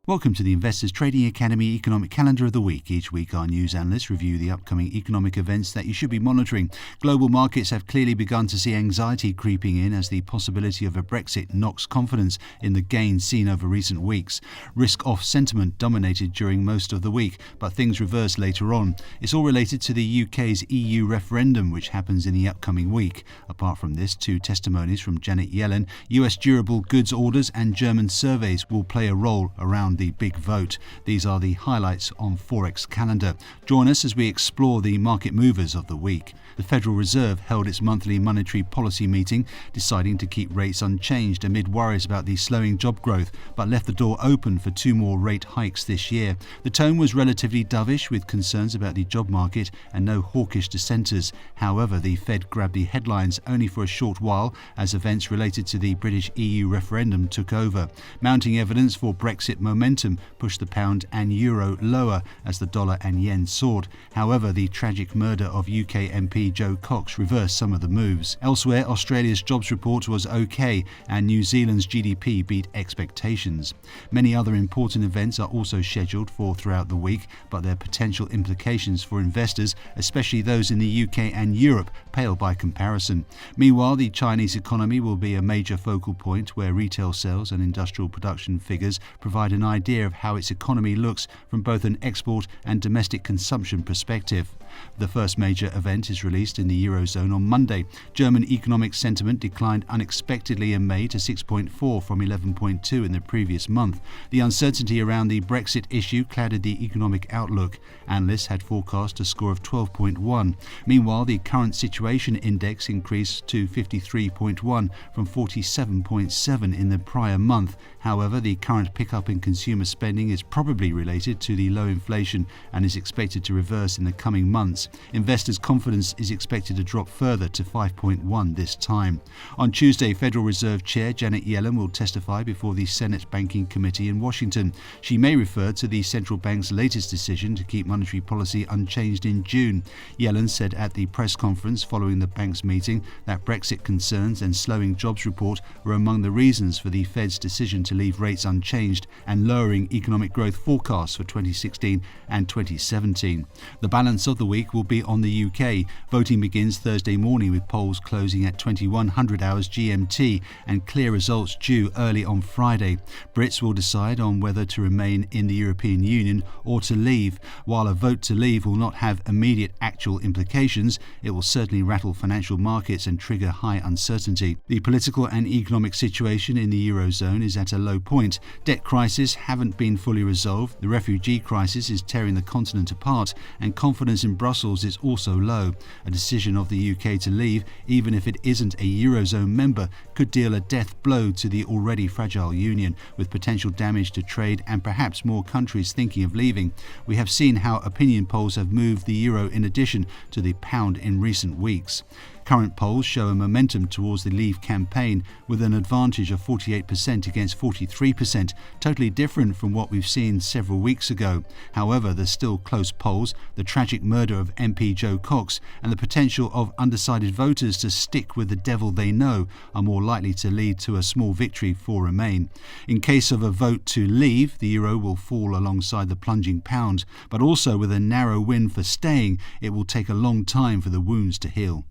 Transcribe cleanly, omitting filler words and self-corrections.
Welcome to the Investors Trading Academy Economic Calendar of the Week. Each week our news analysts review the upcoming economic events that you should be monitoring. Global markets have clearly begun to see anxiety creeping in as the possibility of a Brexit knocks confidence in the gains seen over recent weeks. Risk-off sentiment dominated during most of the week, but things reversed later on. It's all related to the UK's EU Referendum, which happens in the upcoming week. Apart from this, two testimonies from Janet Yellen, US durable goods orders and German surveys will play a role around the big vote. These are the highlights on Forex calendar. Join us as we explore the market movers of the week. The Federal Reserve held its monthly monetary policy meeting, deciding to keep rates unchanged amid worries about the slowing job growth, but left the door open for two more rate hikes this year. The tone was relatively dovish, with concerns about the job market and no hawkish dissenters. However, the Fed grabbed the headlines only for a short while as events related to the British EU Referendum took over. Mounting evidence for Brexit momentum pushed the pound and euro lower as the dollar and yen soared. However, the tragic murder of UK MP Jo Cox reversed some of the moves. Elsewhere, Australia's jobs report was okay and New Zealand's GDP beat expectations. Many other important events are also scheduled for throughout the week, but their potential implications for investors, especially those in the UK and Europe, pale by comparison. Meanwhile, the Chinese economy will be a major focal point, where retail sales and industrial production figures provide an idea of how its economy looks from both an export and domestic consumption perspective. The first major event is released in the Eurozone on Monday. German economic sentiment declined unexpectedly in May to 6.4 from 11.2 in the previous month. The uncertainty around the Brexit issue clouded the economic outlook. Analysts had forecast a score of 12.1. Meanwhile, the current situation index increased to 53.1 from 47.7 in the prior month. However, the current pickup in consumer spending is probably related to the low inflation and is expected to reverse in the coming months. Investors' confidence is expected to drop further to 5.1 this time. On Tuesday, Federal Reserve Chair Janet Yellen will testify before the Senate Banking Committee in Washington. She may refer to the central bank's latest decision to keep monetary policy unchanged in June. Yellen said at the press conference following the bank's meeting that Brexit concerns and slowing jobs report were among the reasons for the Fed's decision to leave rates unchanged and lowering economic growth forecasts for 2016 and 2017. The balance of the week will be on the UK. Voting begins Thursday morning with polls closing at 2100 hours GMT and clear results due early on Friday. Brits will decide on whether to remain in the European Union or to leave. While a vote to leave will not have immediate actual implications, it will certainly rattle financial markets and trigger high uncertainty. The political and economic situation in the Eurozone is at a low point. Debt crises haven't been fully resolved, the refugee crisis is tearing the continent apart, and confidence in Brussels is also low. A decision of the UK to leave, even if it isn't a Eurozone member, could deal a death blow to the already fragile union, with potential damage to trade and perhaps more countries thinking of leaving. We have seen how opinion polls have moved the euro in addition to the pound in recent weeks. Current polls show a momentum towards the Leave campaign, with an advantage of 48% against 43%, totally different from what we've seen several weeks ago. However, there's still close polls, the tragic murder of MP Jo Cox, and the potential of undecided voters to stick with the devil they know are more likely to lead to a small victory for Remain. In case of a vote to leave, the euro will fall alongside the plunging pound, but also with a narrow win for staying, it will take a long time for the wounds to heal.